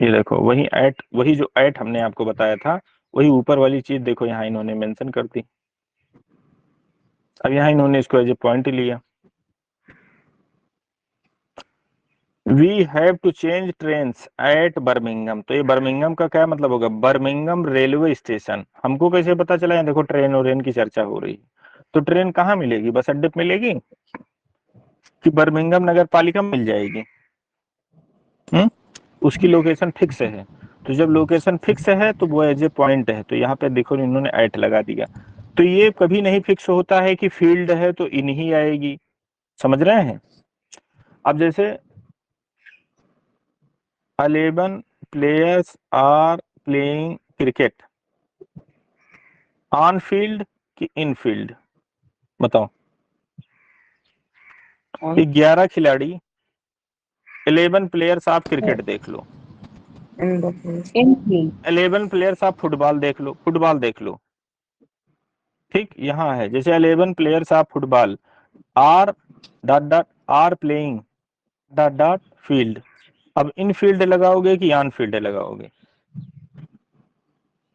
ये देखो वही एट, वही जो एट हमने आपको बताया था, वही ऊपर वाली चीज देखो यहाँ इन्होंने मेंशन कर दी। अब यहाँ इन्होंने इसको एज ए पॉइंट लिया। We have to change trains at Birmingham, तो ये बर्मिंगम का क्या मतलब होगा, बर्मिंगम रेलवे स्टेशन। हमको कैसे पता चला है, देखो ट्रेन और रेन की चर्चा हो रही है, तो ट्रेन कहाँ मिलेगी, बस अड्डे पे मिलेगी कि बर्मिंगम नगर पालिका में मिल जाएगी? उसकी लोकेशन फिक्स है। तो जब लोकेशन फिक्स है तो वो एज ए पॉइंट है, तो यहाँ पे देखो इन्होंने एट लगा दिया। तो ये कभी नहीं फिक्स होता है कि फील्ड है तो इन ही आएगी, समझ रहे हैं? अब जैसे 11 players are playing cricket, on field कि इन फील्ड, बताओ? 11 खिलाड़ी, 11 प्लेयर्स आप क्रिकेट देख लो, इन फील्ड। 11 प्लेयर्स आप फुटबॉल देख लो, फुटबॉल देख लो, ठीक? यहाँ है जैसे 11 प्लेयर्स आप football R dot dot are playing dot dot field. अब इन फील्ड लगाओगे कि ऑन फील्ड लगाओगे,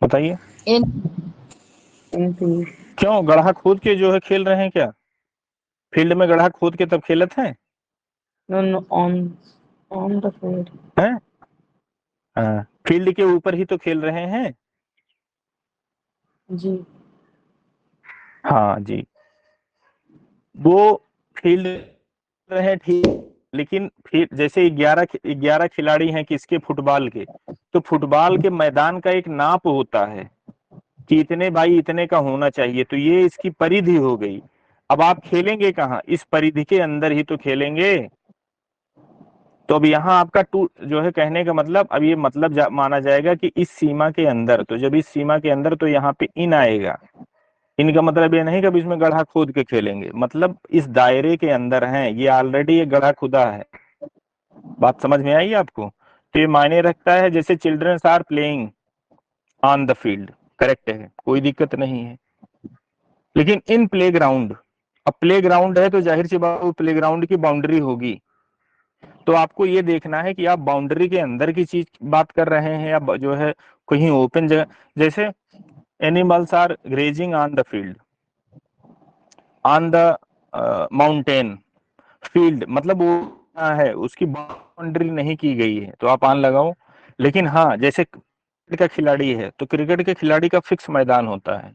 बताइए? इन क्यों, गड्ढा खोद के जो है खेल रहे हैं क्या? फील्ड में गड्ढा खोद के तब खेलत हैं? ऑन द फील्ड हैं? हाँ, फील्ड के ऊपर ही तो खेल रहे हैं। जी। हाँ जी, वो फील्ड रहे ठीक, लेकिन फिर जैसे 11 खिलाड़ी हैं किसके, फुटबॉल के, तो फुटबॉल के मैदान का एक नाप होता है कि इतने बाई इतने का होना चाहिए, तो ये इसकी परिधि हो गई। अब आप खेलेंगे कहाँ, इस परिधि के अंदर ही तो खेलेंगे। तो अब यहाँ आपका टू जो है कहने का मतलब, अब ये मतलब माना जाएगा कि इस सीमा के अंदर, तो जब इस सीमा के अंदर तो यहाँ पे इन आएगा। इनका मतलब ये नहीं कि इसमें गड्ढा खोद के खेलेंगे, मतलब इस दायरे के अंदर हैं, ये ऑलरेडी ये गड्ढा खुदा है। बात समझ में आई आपको? तो ये मायने रखता है जैसे childrens are playing on the field, correct है, कोई दिक्कत नहीं है। लेकिन इन प्ले ग्राउंड, अब प्ले ग्राउंड है तो जाहिर सी बात प्ले ग्राउंड की बाउंड्री होगी, तो आपको ये देखना है कि आप बाउंड्री के अंदर की चीज बात कर रहे हैं या जो है कहीं ओपन जगह। जैसे animals are grazing on the field, on the mountain field, मतलब वो है उसकी बाउंड्री नहीं की गई है, तो आप आन लगाओ। लेकिन हाँ, जैसे क्रिकेट का खिलाड़ी है तो क्रिकेट के खिलाड़ी का फिक्स मैदान होता है,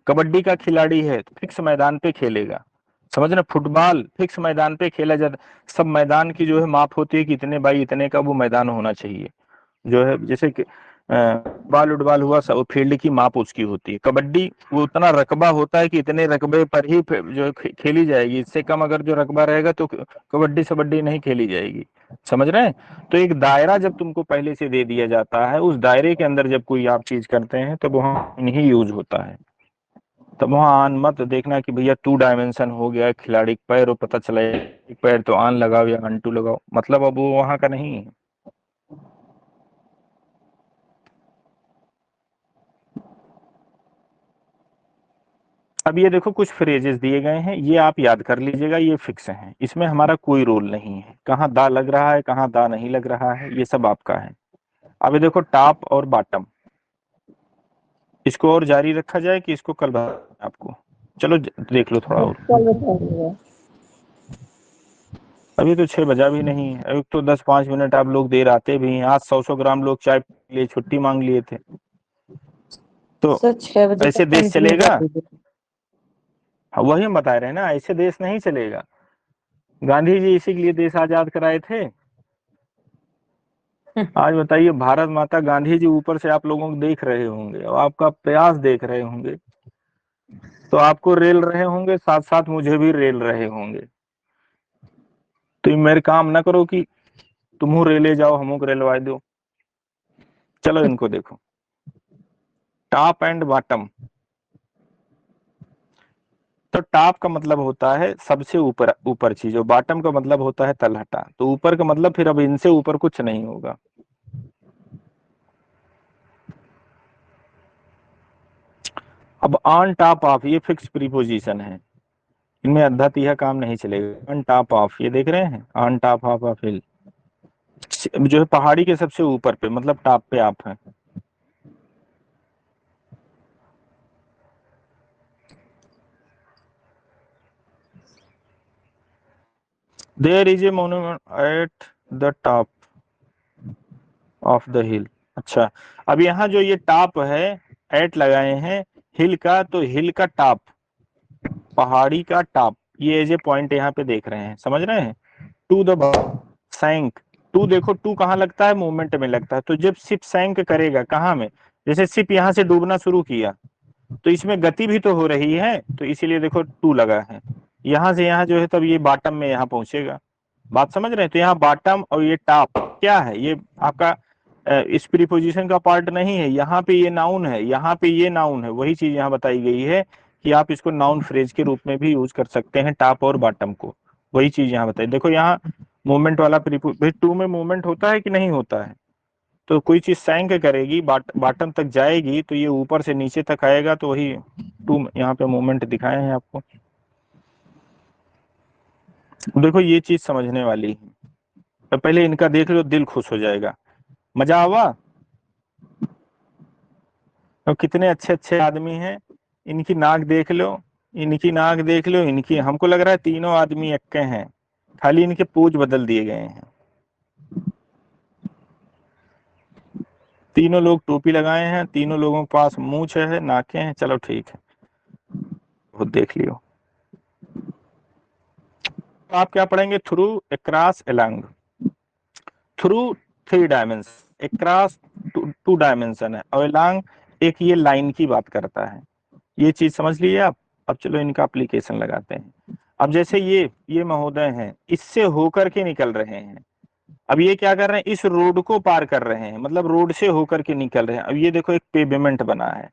कबड्डी का खिलाड़ी है तो फिक्स मैदान पे खेलेगा, समझ रहे? फुटबॉल फिक्स मैदान पे खेला जाता, सब मैदान की जो है माप होती है कि इतने बाई इतने का वो मैदान होना चाहिए। जो है जैसे कि बाल उडबाल हुआ, सब फील्ड की माप उसकी होती है। कबड्डी वो उतना रकबा होता है कि इतने रकबे पर ही जो खेली जाएगी, इससे कम अगर जो रकबा रहेगा तो कबड्डी सबड्डी नहीं खेली जाएगी, समझ रहे हैं? तो एक दायरा जब तुमको पहले से दे दिया जाता है, उस दायरे के अंदर जब कोई आप चीज करते हैं तो वहाँ नहीं यूज होता है। तब वहाँ आन मत देखना कि भैया 2 डायमेंशन हो गया खिलाड़ी का पैर, और पता चला एक पैर तो आन लगाओ या ऑन टू लगाओ, मतलब अब वो वहां का नहीं है। अब ये देखो कुछ फ्रेजेस दिए गए हैं, ये आप याद कर लीजिएगा, ये फिक्स हैं, इसमें हमारा कोई रोल नहीं है, कहाँ दा लग रहा है कहाँ दा नहीं लग रहा है, ये सब आपका है। अब ये देखो टॉप और बॉटम, इसको और जारी रखा जाए कि इसको कल आपको, चलो देख लो थोड़ा और। अभी तो 6 बजा भी नहीं है, अभी तो 10-5 मिनट आप लोग देर आते भी हैं। आज 100 ग्राम लोग चाय के लिए छुट्टी मांग लिए थे, तो ऐसे देश चलेगा? वही हम बता रहे हैं ना, ऐसे देश नहीं चलेगा। गांधी जी इसी के लिए देश आजाद कराए थे। आज बताइए, भारत माता गांधी जी ऊपर से आप लोगों को देख रहे होंगे और आपका प्रयास देख रहे होंगे, तो आपको रेल रहे होंगे, साथ साथ मुझे भी रेल रहे होंगे। तो मेरे काम ना करो कि तुम रेले जाओ हमको रेलवा दो। चलो इनको देखो, टॉप एंड बॉटम। तो टॉप का मतलब होता है सबसे ऊपर ऊपर चीज, और बॉटम का मतलब होता है तलहटा। तो ऊपर का मतलब फिर अब इनसे ऊपर कुछ नहीं होगा। अब ऑन टॉप ऑफ ये फिक्स प्रीपोजिशन है, इनमें अद्धा तिहा काम नहीं चलेगा। ऑन टॉप ऑफ ये देख रहे हैं, ऑन टॉप ऑफ अ हिल, जो है पहाड़ी के सबसे ऊपर पे, मतलब टॉप पे आप हैं। There is a monument at the top of the hill. अच्छा, अब यहाँ जो ये टॉप है, एट लगाए हैं हिल का, तो हिल का टॉप, पहाड़ी का टॉप, ये एज ए पॉइंट यहाँ पे देख रहे हैं, समझ रहे हैं। टू द सैंक, टू देखो, टू कहाँ लगता है, मूवमेंट में लगता है। तो जब शिप सैंक करेगा कहाँ में, जैसे शिप यहाँ से डूबना शुरू किया तो इसमें गति भी तो हो रही है, तो इसीलिए देखो टू लगा है। यहाँ से यहाँ जो है तब ये बॉटम में यहाँ पहुंचेगा, बात समझ रहे हैं। तो यहाँ बॉटम और ये टॉप क्या है, ये आपका इस प्रीपोजिशन का पार्ट नहीं है, यहाँ पे ये नाउन है, यहाँ पे ये नाउन है। वही चीज यहाँ बताई गई है कि आप इसको नाउन फ्रेज के रूप में भी यूज कर सकते हैं, टॉप और बॉटम को। वही चीज यहाँ बताई, देखो यहाँ मूवमेंट वाला भाई टू में मूवमेंट होता है कि नहीं होता है। तो कोई चीज सैंक करेगी, बॉटम तक जाएगी तो ये ऊपर से नीचे तक आएगा, तो वही टू यहाँ पे मूवमेंट दिखाए हैं आपको। देखो ये चीज समझने वाली है, तो पहले इनका देख लो, दिल खुश हो जाएगा। मजा आवा, तो कितने अच्छे अच्छे आदमी हैं, इनकी नाक देख लो, इनकी नाक देख लो, इनकी, हमको लग रहा है तीनों आदमी एक्के हैं, खाली इनके पूंछ बदल दिए गए हैं। तीनों लोग टोपी लगाए हैं, तीनों लोगों के पास मूंछ है, नाकें हैं, चलो ठीक है, बहुत देख लियो। आप क्या पढ़ेंगे, through across along, through three dimension, across two dimension है, और अलोंग एक ये लाइन की बात करता है। ये चीज समझ लिए आप। अब चलो इनका एप्लीकेशन लगाते हैं। अब जैसे ये महोदय हैं, इससे होकर के निकल रहे हैं, अब ये क्या कर रहे हैं, इस रोड को पार कर रहे हैं, मतलब रोड से होकर के निकल रहे हैं। अब ये देखो एक पेवमेंट बना है,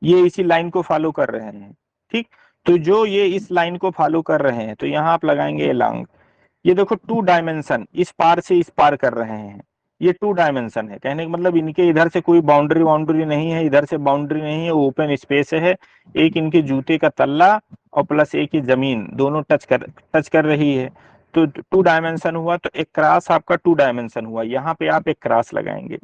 ये इसी लाइन को फॉलो कर रहे हैं, ठीक। तो जो ये इस लाइन को फॉलो कर रहे हैं, तो यहाँ आप लगाएंगे अलोंग। ये देखो टू डायमेंशन, इस पार से इस पार कर रहे हैं, ये टू डायमेंशन है। कहने का मतलब इनके इधर से कोई बाउंड्री बाउंड्री नहीं है, इधर से बाउंड्री नहीं है, ओपन स्पेस है। एक इनके जूते का तल्ला और प्लस एक ही जमीन, दोनों टच कर रही है, तो टू डायमेंशन हुआ। तो एक क्रॉस आपका टू डायमेंशन हुआ, यहाँ पे आप एक क्रॉस लगाएंगे।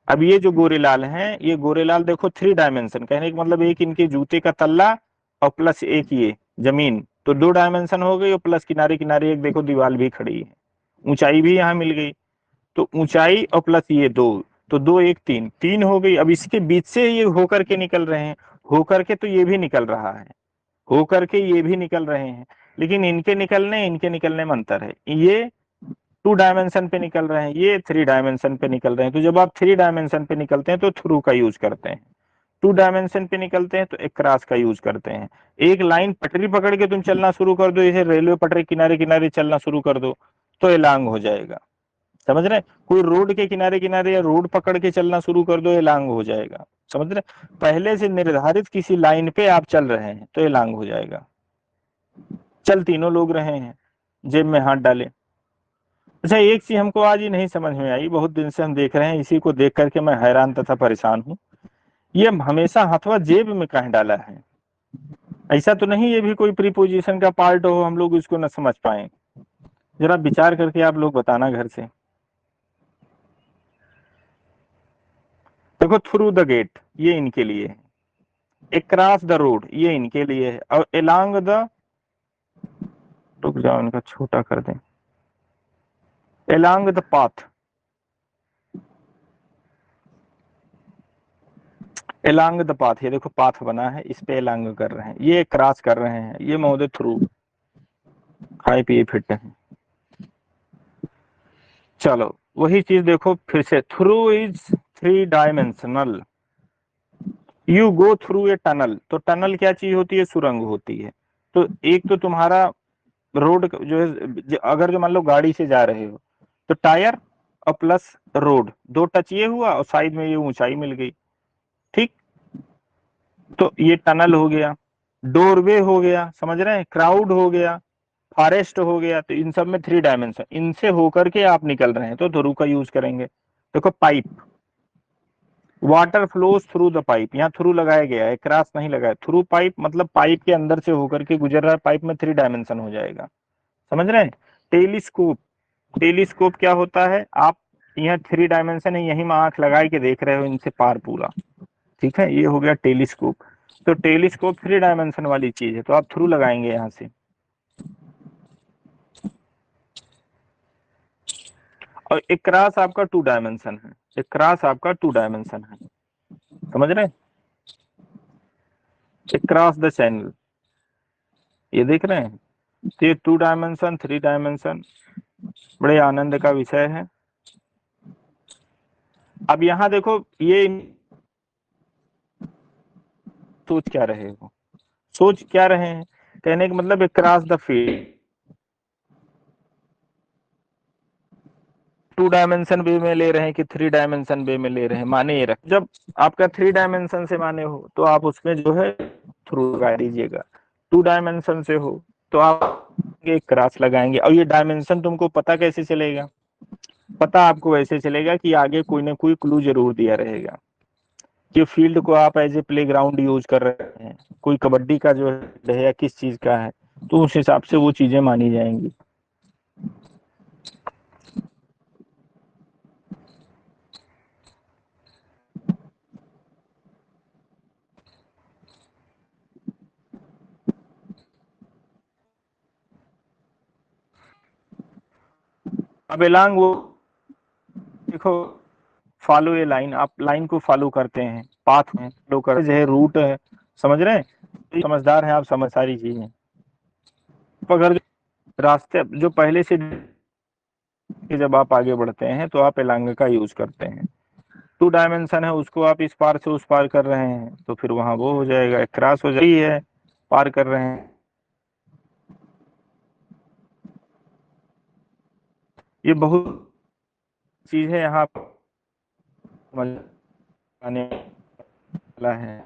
अब ये जो गोरेलाल हैं, ये गोरेलाल देखो थ्री डायमेंशन, कहने का मतलब एक इनके जूते का तल्ला और प्लस एक ये जमीन, तो दो डायमेंशन हो गई, और प्लस किनारे किनारे एक देखो दीवार भी खड़ी है, ऊंचाई भी यहाँ मिल गई। तो ऊंचाई और प्लस ये दो, तो दो एक तीन, तीन हो गई। अब इसके बीच से ये होकर के निकल रहे हैं, होकर के तो ये भी निकल रहा है, होकर के ये भी निकल रहे हैं, लेकिन इनके निकलने में अंतर है। ये टू डायमेंशन पे निकल रहे हैं, ये थ्री डायमेंशन पे निकल रहे हैं। तो जब आप थ्री डायमेंशन पे निकलते हैं तो थ्रू का यूज करते हैं, टू डायमेंशन पे निकलते हैं तो एक क्रॉस का यूज करते हैं। एक लाइन पटरी पकड़ के तुम चलना शुरू कर दो, जैसे रेलवे पटरी किनारे किनारे चलना शुरू कर दो, तो एलांग हो जाएगा। समझ रहे, कोई रोड के किनारे किनारे या रोड पकड़ के चलना शुरू कर दो, एलांग हो जाएगा। समझ रहे, पहले से निर्धारित किसी लाइन पे आप चल रहे हैं तो एलांग हो जाएगा। चल तीनों लोग रहे हैं, जेब में हाथ डाले। अच्छा, एक चीज हमको आज ही नहीं समझ में आई, बहुत दिन से हम देख रहे हैं, इसी को देख करके मैं हैरान तथा परेशान हूँ। ये हमेशा हथवा जेब में कहाँ डाला है, ऐसा तो नहीं ये भी कोई प्रीपोजिशन का पार्ट हो, हम लोग इसको न समझ पाए। जरा विचार करके आप लोग बताना घर से। देखो थ्रू द गेट ये इनके लिए है, अक्रॉस द रोड ये इनके लिए है, और एलोंग द, रुक जाओ इनका छोटा कर दें, along the path, along the path, ये देखो पाथ बना है, इस पे एलोंग कर रहे हैं, ये क्रॉस कर रहे हैं, ये महोदय थ्रू खाए पिए फिट हैं। चलो वही चीज देखो फिर से, through is three dimensional, you go through a tunnel, तो टनल क्या चीज होती है, सुरंग होती है। तो एक तो तुम्हारा रोड जो है, अगर जो मान लो गाड़ी से जा रहे हो, तो टायर और प्लस रोड दो टच ये हुआ, और साइड में ये ऊंचाई मिल गई, ठीक। तो ये टनल हो गया, डोरवे हो गया, समझ रहे हैं, क्राउड हो गया, फॉरेस्ट हो गया। तो इन सब में थ्री डायमेंशन, इनसे होकर के आप निकल रहे हैं तो थ्रू का यूज करेंगे। देखो pipe, water flows through the pipe, यहाँ थ्रू लगाया गया है, क्रॉस नहीं लगाया। थ्रू पाइप मतलब पाइप के अंदर से होकर के गुजर रहा है, पाइप में 3 डायमेंशन हो जाएगा, समझ रहे हैं। टेलीस्कोप, टेलीस्कोप क्या होता है, आप यहाँ 3 डायमेंशन है, यहीं में आंख लगा के देख रहे हो इनसे पार पूरा, ठीक है, ये हो गया टेलीस्कोप। तो टेलीस्कोप 3 डायमेंशन वाली चीज है, तो आप थ्रू लगाएंगे यहाँ से। और एक क्रॉस आपका 2 डायमेंशन है, एक क्रॉस आपका 2 डायमेंशन है, समझ रहे हैं। एक क्रॉस द चैनल, ये देख रहे हैं। तो ये 2 डायमेंशन 3 डायमेंशन बड़े आनंद का विषय है। अब यहाँ देखो, ये सोच क्या रहे हो, सोच क्या रहे हैं, कहने का मतलब क्रॉस द फील्ड, 2 डायमेंशन वे में ले रहे हैं कि 3 डायमेंशन वे में ले रहे हैं, माने ये रख। जब आपका 3 डायमेंशन से माने हो तो आप उसमें जो है थ्रू लगा दीजिएगा, 2 डायमेंशन से हो तो आप एक क्रॉस लगाएंगे। और ये डायमेंशन तुमको पता कैसे चलेगा, पता आपको वैसे चलेगा कि आगे कोई ना कोई क्लू जरूर दिया रहेगा कि फील्ड को आप as a playground use कर रहे हैं, कोई कबड्डी का जो है या किस चीज का है, तो उस हिसाब से वो चीजें मानी जाएंगी। अब एलांग वो देखो, फॉलो ए लाइन, आप लाइन को फॉलो करते हैं, पाथ में फॉलो करते जो है, रूट है, समझ रहे हैं। तो समझदार हैं आप, समझ सारी चीजें। तो अगर रास्ते जो पहले से जब आप आगे बढ़ते हैं तो आप एलांग का यूज करते हैं। 2 डायमेंशन है, उसको आप इस पार से उस पार कर रहे हैं तो फिर वहां वो हो जाएगा, क्रॉस हो जाती है, पार कर रहे हैं। ये बहुत चीज है यहाँ आने वाला है।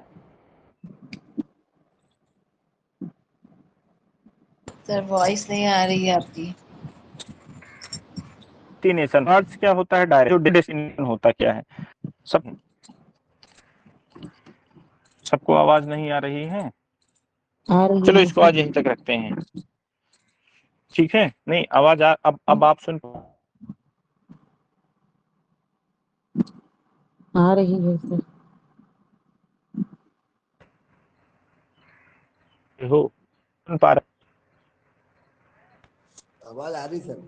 सर वॉइस नहीं आ रही है आपकी। डेस्टिनेशन अर्थ क्या होता है, डायरेक्ट, जो डेस्टिनेशन होता क्या है। सब सबको आवाज नहीं आ रही है, आ रही चलो है इसको आज सर। यहीं तक रखते हैं, ठीक है। नहीं आवाज अब आप सुन आ रही है सर। हो, सुन पा रहे। आवाज आ रही सर।